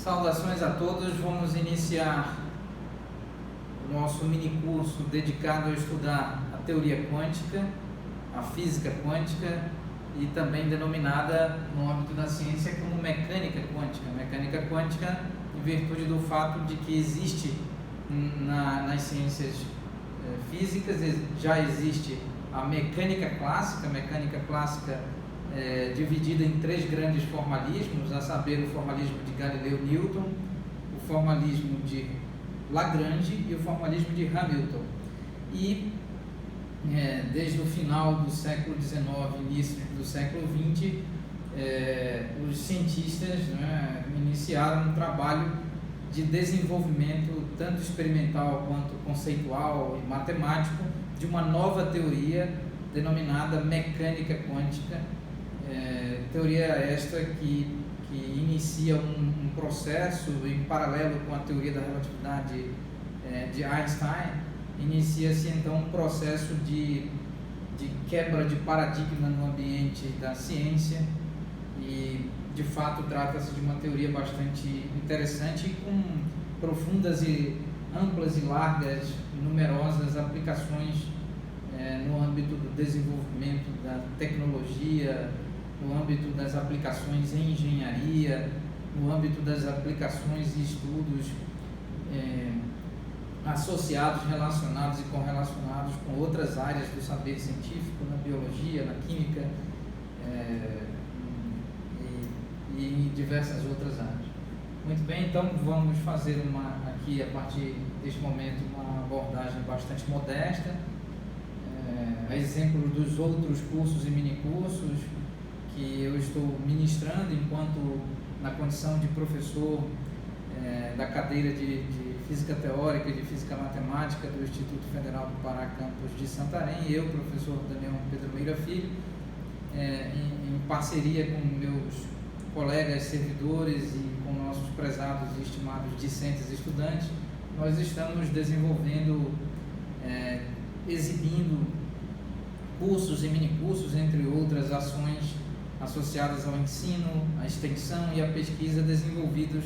Saudações a todos, vamos iniciar o nosso mini curso dedicado a estudar a teoria quântica, a física quântica e também denominada no âmbito da ciência como mecânica quântica. Mecânica quântica em virtude do fato de que existe nas ciências físicas, já existe a mecânica clássica. A mecânica clássica dividida em três grandes formalismos, a saber, o formalismo de Galileu Newton, o formalismo de Lagrange e o formalismo de Hamilton. E desde o final do século XIX, início do século XX, os cientistas iniciaram um trabalho de desenvolvimento tanto experimental quanto conceitual e matemático de uma nova teoria denominada mecânica quântica. Teoria esta que inicia um processo em paralelo com a teoria da relatividade de Einstein. Inicia-se então um processo de quebra de paradigma no ambiente da ciência e de fato trata-se de uma teoria bastante interessante e com profundas e amplas e largas e numerosas aplicações no âmbito do desenvolvimento da tecnologia, no âmbito das aplicações em engenharia, no âmbito das aplicações e estudos associados, relacionados e correlacionados com outras áreas do saber científico, na biologia, na química e em diversas outras áreas. Muito bem, então vamos fazer aqui, a partir deste momento, uma abordagem bastante modesta, a exemplo dos outros cursos e minicursos que eu estou ministrando enquanto na condição de professor da cadeira de Física Teórica e de Física Matemática do Instituto Federal do Pará, campus de Santarém, e eu, professor Daniel Pedro Meira Filho, em parceria com meus colegas servidores e com nossos prezados e estimados discentes e estudantes, nós estamos desenvolvendo, exibindo cursos e minicursos, entre outras ações associadas ao ensino, à extensão e à pesquisa desenvolvidos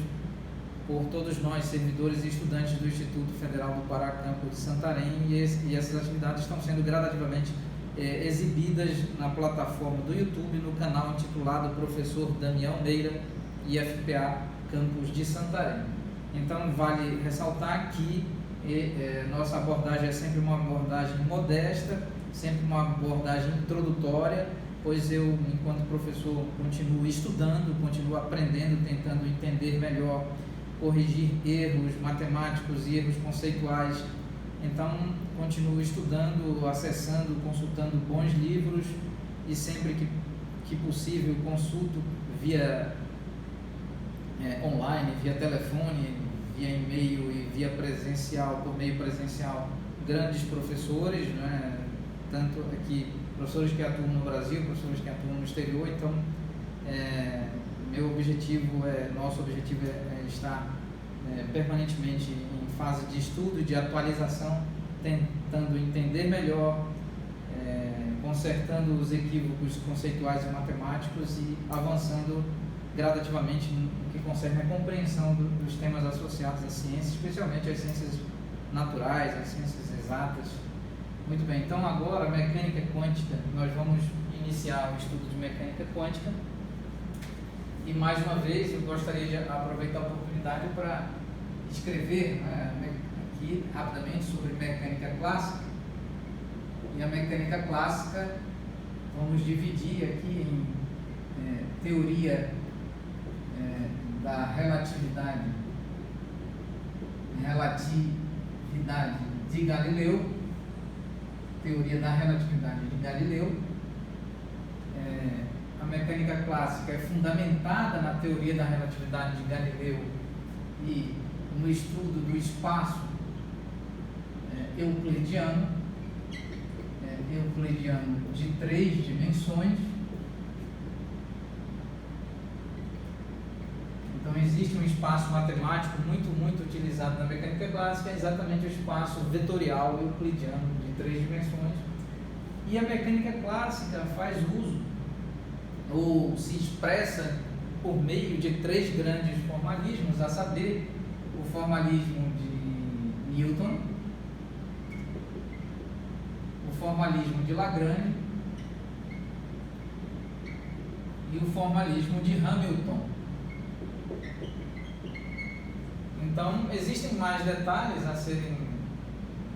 por todos nós, servidores e estudantes do Instituto Federal do Pará, campus de Santarém, e essas atividades estão sendo gradativamente exibidas na plataforma do YouTube, no canal intitulado Professor Daniel Meira, IFPA, campus de Santarém. Então, vale ressaltar que nossa abordagem é sempre uma abordagem modesta, sempre uma abordagem introdutória, pois eu, enquanto professor, continuo estudando, continuo aprendendo, tentando entender melhor, corrigir erros matemáticos e erros conceituais. Então, continuo estudando, acessando, consultando bons livros e sempre que possível consulto via online, via telefone, via e-mail e via presencial, por meio presencial, grandes professores, tanto aqui, professores que atuam no Brasil, professores que atuam no exterior. Então, nosso objetivo é estar permanentemente em fase de estudo e de atualização, tentando entender melhor, consertando os equívocos conceituais e matemáticos e avançando gradativamente no que concerne a compreensão dos temas associados à ciência, especialmente às ciências naturais, às ciências exatas. Muito bem, então agora, mecânica quântica, nós vamos iniciar o estudo de mecânica quântica. E mais uma vez eu gostaria de aproveitar a oportunidade para escrever aqui rapidamente sobre mecânica clássica. E a mecânica clássica vamos dividir aqui em teoria da relatividade de Galileu, teoria da relatividade de Galileu. A mecânica clássica é fundamentada na teoria da relatividade de Galileu e no estudo do espaço euclidiano de 3 dimensões. Então, existe um espaço matemático muito utilizado na mecânica clássica, é exatamente o espaço vetorial euclidiano de 3 dimensões. E a mecânica clássica faz uso ou se expressa por meio de 3 grandes formalismos, a saber, o formalismo de Newton, o formalismo de Lagrange e o formalismo de Hamilton. Então, existem mais detalhes a serem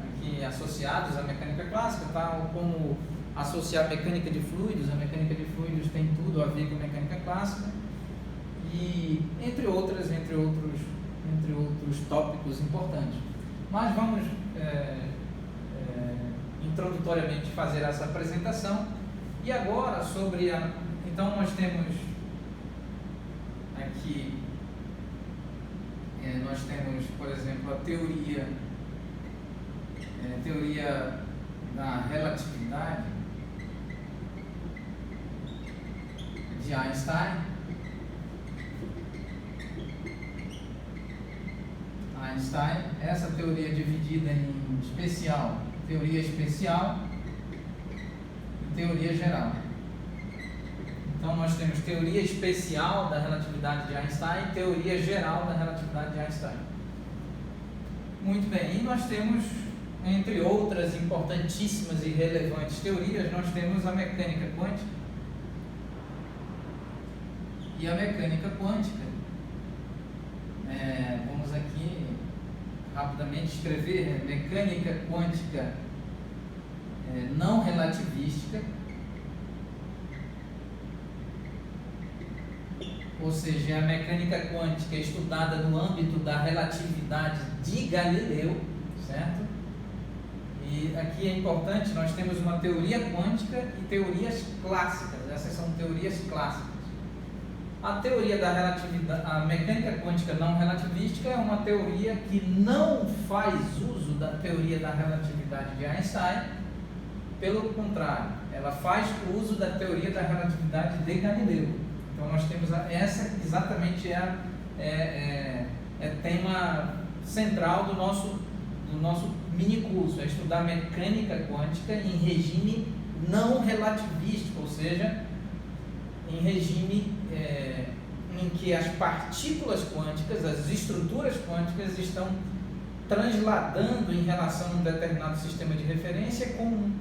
aqui associados à mecânica clássica, tal como associar a mecânica de fluidos. A mecânica de fluidos tem tudo a ver com a mecânica clássica e entre outros tópicos importantes. Mas vamos introdutoriamente fazer essa apresentação. E agora sobre a... Então nós temos aqui por exemplo, a teoria da relatividade de Einstein. Essa teoria é dividida em teoria especial e teoria geral. Então nós temos teoria especial da relatividade de Einstein e teoria geral da relatividade de Einstein. Muito bem, e nós temos, entre outras importantíssimas e relevantes teorias, nós temos a mecânica quântica. E a mecânica quântica, vamos aqui rapidamente escrever, mecânica quântica não relativística, ou seja, é a mecânica quântica estudada no âmbito da relatividade de Galileu, certo? E aqui é importante, nós temos uma teoria quântica e teorias clássicas. Essas são teorias clássicas. A teoria da relatividade, a mecânica quântica não relativística é uma teoria que não faz uso da teoria da relatividade de Einstein. Pelo contrário, ela faz uso da teoria da relatividade de Galileu. Então nós temos essa exatamente tema central do nosso mini curso, é estudar mecânica quântica em regime não relativístico, ou seja, em regime em que as partículas quânticas, as estruturas quânticas estão transladando em relação a um determinado sistema de referência com um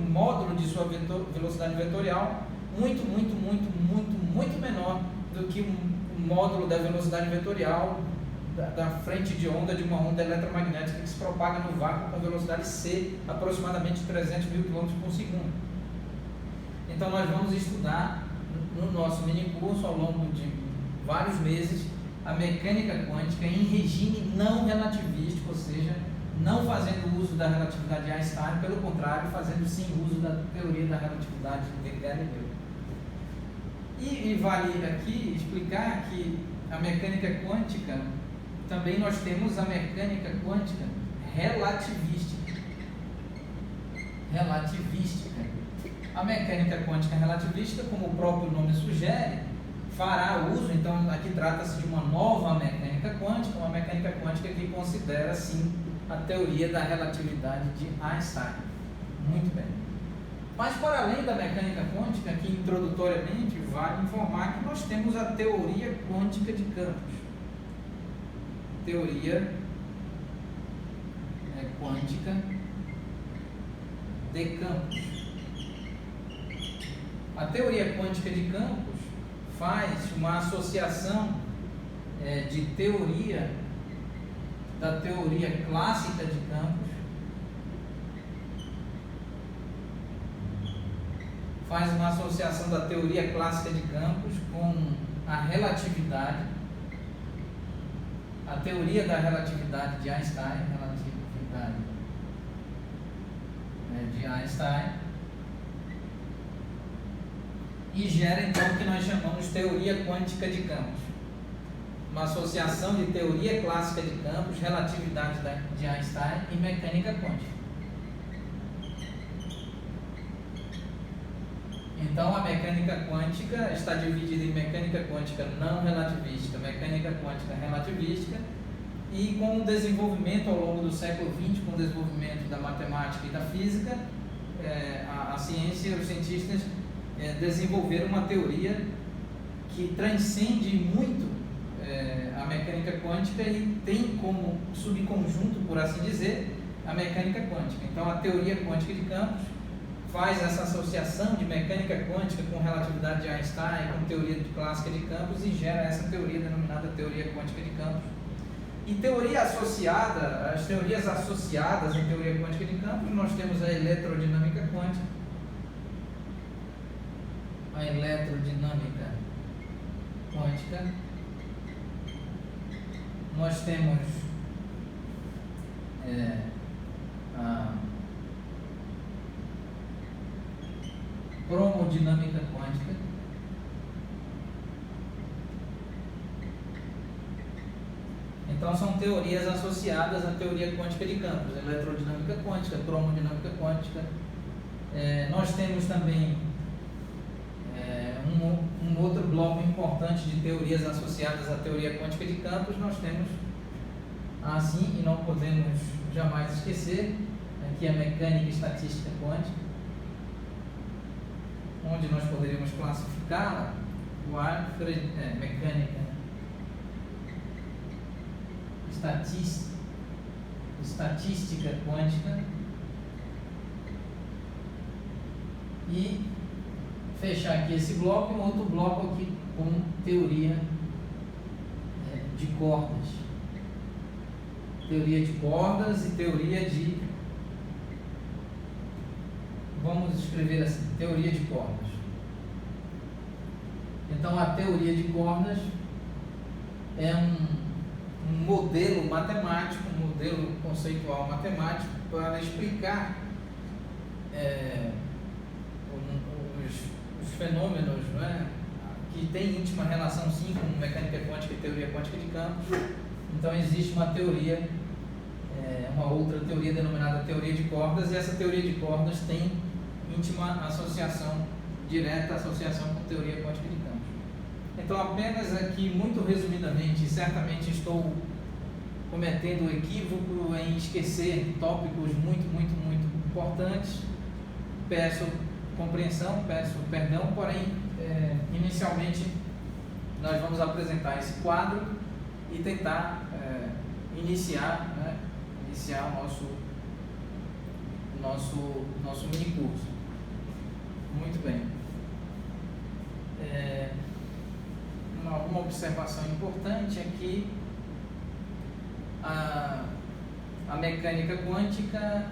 módulo de sua velocidade vetorial muito menor do que um módulo da velocidade vetorial da frente de onda de uma onda eletromagnética que se propaga no vácuo com velocidade c, aproximadamente 300 mil km por segundo. Então nós vamos estudar no nosso mini curso ao longo de vários meses a mecânica quântica em regime não relativístico, ou seja, não fazendo uso da relatividade de Einstein, pelo contrário, fazendo sim uso da teoria da relatividade de Galileu. E vale aqui explicar que a mecânica quântica, também nós temos a mecânica quântica relativística. A mecânica quântica relativística, como o próprio nome sugere, fará uso, então aqui trata-se de uma nova mecânica quântica, uma mecânica quântica que considera sim a teoria da relatividade de Einstein. Muito bem. Mas para além da mecânica quântica, aqui introdutoriamente vale informar que nós temos a teoria quântica de campos. Teoria quântica de campos. A teoria quântica de campos faz uma associação de teoria da teoria clássica de campos, faz uma associação da teoria clássica de campos com a relatividade, a teoria da relatividade de Einstein, e gera então o que nós chamamos de teoria quântica de campos, uma associação de teoria clássica de campos, relatividade de Einstein e mecânica quântica. Então a mecânica quântica está dividida em mecânica quântica não relativística, mecânica quântica relativística, e com o desenvolvimento ao longo do século XX, com o desenvolvimento da matemática e da física, a ciência e os cientistas desenvolveram uma teoria que transcende muito a mecânica quântica e tem como subconjunto, por assim dizer, a mecânica quântica. Então, a teoria quântica de campos faz essa associação de mecânica quântica com relatividade de Einstein, com teoria clássica de campos e gera essa teoria denominada teoria quântica de campos. E teoria associada, as teorias associadas em teoria quântica de campos, nós temos a eletrodinâmica quântica, nós temos a cromodinâmica quântica, então são teorias associadas à teoria quântica de campos, eletrodinâmica quântica, cromodinâmica quântica. Nós temos também um outro bloco importante de teorias associadas à teoria quântica de campos. Nós temos assim, e não podemos jamais esquecer, aqui a mecânica e estatística quântica, onde nós poderíamos classificá-la, mecânica, estatística quântica, e fechar aqui esse bloco e um outro bloco aqui com teoria de cordas. Teoria de cordas e teoria de... Vamos escrever assim, teoria de cordas. Então, a teoria de cordas é um modelo matemático, um modelo conceitual matemático para explicar os fenômenos, né, que têm íntima relação sim com mecânica quântica e teoria quântica de campos. Então existe uma teoria, uma outra teoria denominada teoria de cordas, e essa teoria de cordas tem íntima associação, direta associação com teoria quântica de campos. Então, apenas aqui, muito resumidamente, certamente estou cometendo o equívoco em esquecer tópicos muito importantes. Peço compreensão, peço perdão, porém, inicialmente, nós vamos apresentar esse quadro e tentar iniciar o nosso mini curso. Muito bem. Uma observação importante é que a mecânica quântica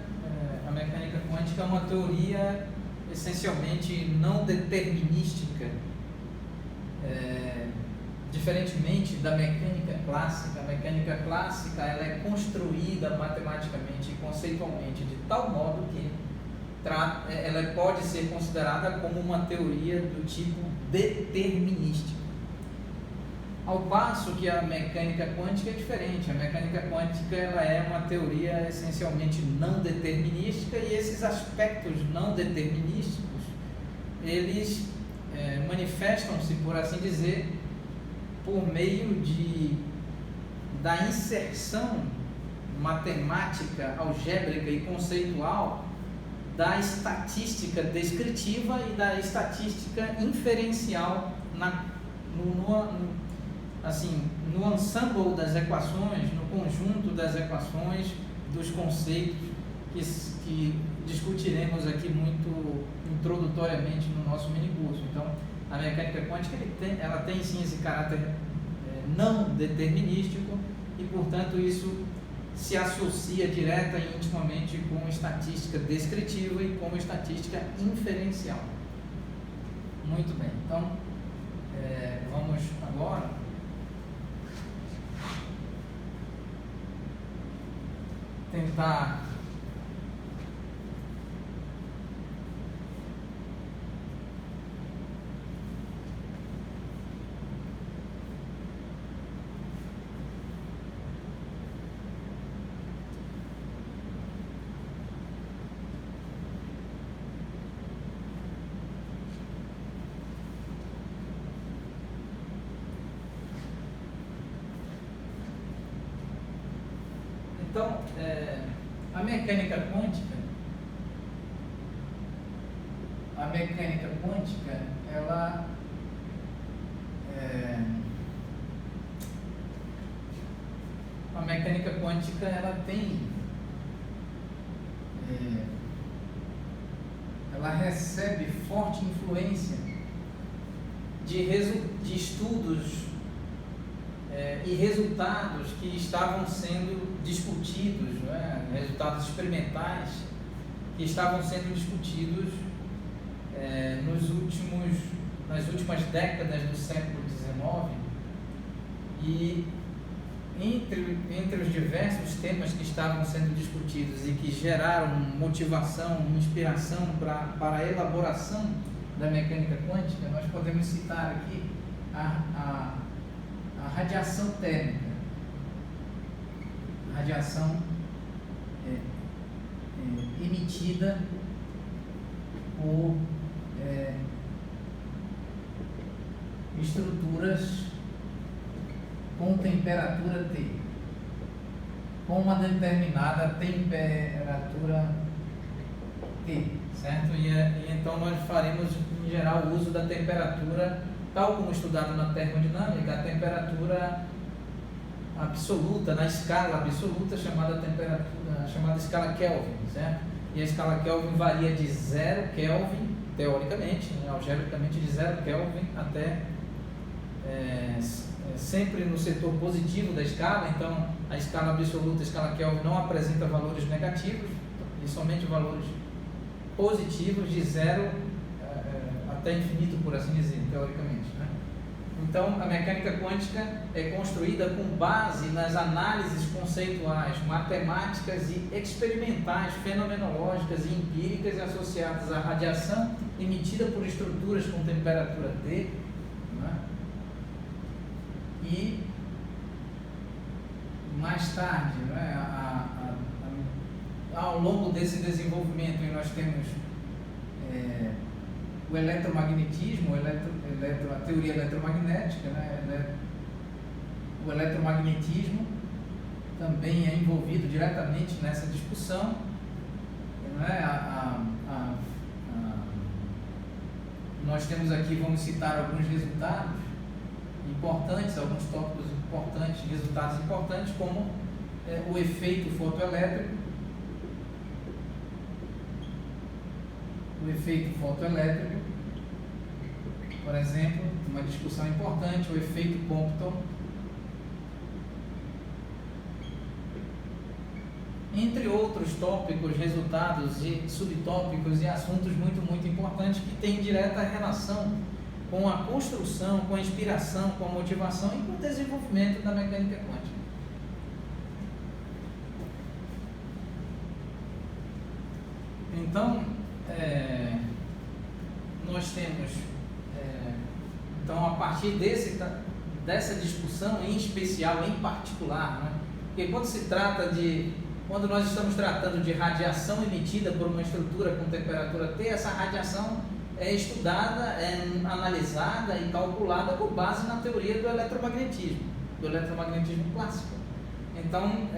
é uma teoria essencialmente não determinística, diferentemente da mecânica clássica. A mecânica clássica ela é construída matematicamente e conceitualmente de tal modo que ela pode ser considerada como uma teoria do tipo determinístico. Ao passo que a mecânica quântica é diferente. A mecânica quântica ela é uma teoria essencialmente não determinística, e esses aspectos não determinísticos eles manifestam-se, por assim dizer, por meio da inserção matemática, algébrica e conceitual da estatística descritiva e da estatística inferencial no ensemble das equações, no conjunto das equações, dos conceitos que discutiremos aqui muito introdutoriamente no nosso mini curso. Então, a mecânica quântica ela tem sim esse caráter não determinístico e, portanto, isso se associa direta e intimamente com estatística descritiva e com estatística inferencial. Muito bem, então vamos agora tentar então, a mecânica quântica, ela mecânica quântica ela recebe forte influência de estudos e resultados que estavam sendo discutidos, resultados experimentais que estavam sendo discutidos nas últimas décadas do século XIX, e entre os diversos temas que estavam sendo discutidos e que geraram motivação, inspiração para a elaboração da mecânica quântica, nós podemos citar aqui a radiação térmica, a radiação emitida por estruturas com temperatura T, com uma determinada temperatura T, certo? E então nós faremos em geral uso da temperatura, tal como estudado na termodinâmica, a temperatura absoluta, na escala absoluta chamada escala Kelvin, certo? E a escala Kelvin varia de 0 Kelvin, teoricamente, algebricamente de 0 Kelvin até sempre no setor positivo da escala. Então a escala absoluta, a escala Kelvin, não apresenta valores negativos e somente valores positivos, de 0 até infinito, por assim dizer, teoricamente, né? Então a mecânica quântica é construída com base nas análises conceituais, matemáticas e experimentais, fenomenológicas e empíricas associadas à radiação emitida por estruturas com temperatura T, né? E mais tarde, né, ao longo desse desenvolvimento, nós temos o eletromagnetismo, a teoria eletromagnética, né? O eletromagnetismo também é envolvido diretamente nessa discussão, né? Nós temos aqui, vamos citar alguns resultados importantes, alguns tópicos importantes, resultados importantes, como o efeito fotoelétrico. O efeito fotoelétrico, por exemplo, uma discussão importante, o efeito Compton, entre outros tópicos, resultados e subtópicos e assuntos muito, muito importantes que têm direta relação com a construção, com a inspiração, com a motivação e com o desenvolvimento da mecânica quântica. Então, nós temos, então, a partir dessa discussão em especial, em particular, né? Porque quando nós estamos tratando de radiação emitida por uma estrutura com temperatura T, essa radiação é estudada, é analisada e calculada com base na teoria do eletromagnetismo clássico. Então,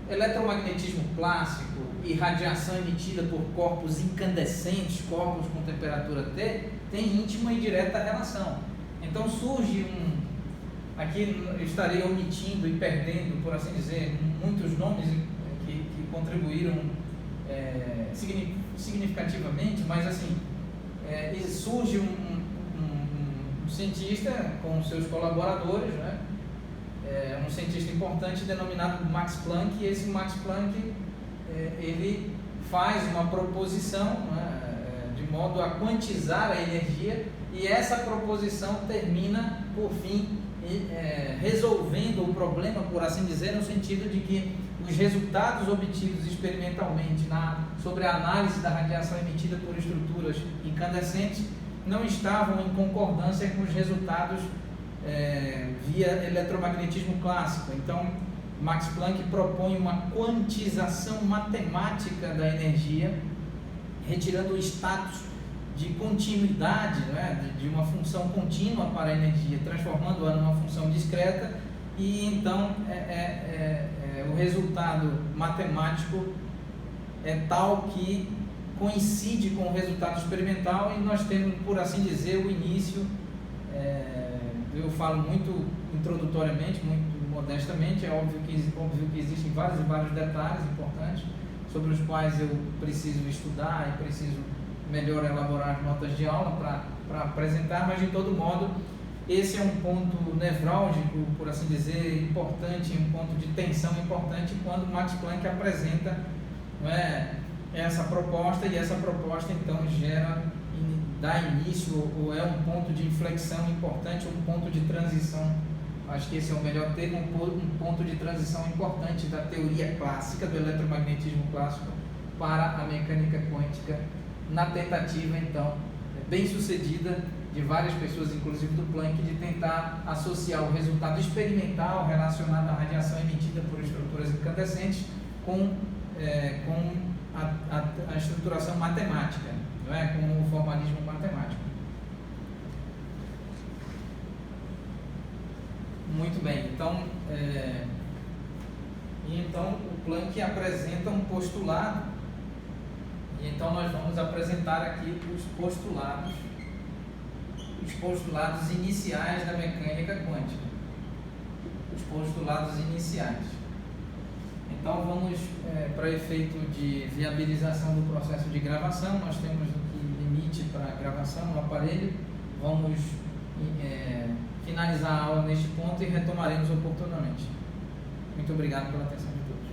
eletromagnetismo clássico e radiação emitida por corpos incandescentes, corpos com temperatura T, tem íntima e direta relação. Então surge aqui eu estarei omitindo e perdendo, por assim dizer, muitos nomes que contribuíram significativamente, mas assim, surge um cientista com seus colaboradores, né? Um cientista importante denominado Max Planck, e esse Max Planck ele faz uma proposição, né, de modo a quantizar a energia, e essa proposição termina, por fim, resolvendo o problema, por assim dizer, no sentido de que os resultados obtidos experimentalmente sobre a análise da radiação emitida por estruturas incandescentes não estavam em concordância com os resultados via eletromagnetismo clássico. Então, Max Planck propõe uma quantização matemática da energia, retirando o status de continuidade, né, de uma função contínua para a energia, transformando-a numa função discreta, e então o resultado matemático é tal que coincide com o resultado experimental, e nós temos, por assim dizer, o início do eu falo muito introdutoriamente, muito modestamente. É óbvio que existem vários e vários detalhes importantes sobre os quais eu preciso estudar e preciso melhor elaborar as notas de aula para apresentar, mas de todo modo esse é um ponto nevrálgico, por assim dizer, importante, um ponto de tensão importante quando Max Planck apresenta, não é, essa proposta, e essa proposta então dá início, ou é um ponto de inflexão importante, um ponto de transição, acho que esse é o melhor termo, um ponto de transição importante da teoria clássica, do eletromagnetismo clássico, para a mecânica quântica, na tentativa então bem sucedida de várias pessoas, inclusive do Planck, de tentar associar o resultado experimental relacionado à radiação emitida por estruturas incandescentes com a estruturação matemática, não é? Com o formalismo matemático. Muito bem, então o Planck apresenta um postulado, e então nós vamos apresentar aqui os postulados iniciais da mecânica quântica. Os postulados iniciais. Então vamos, para efeito de viabilização do processo de gravação, nós temos aqui limite para gravação no aparelho. Vamos finalizar a aula neste ponto e retomaremos oportunamente. Muito obrigado pela atenção de todos.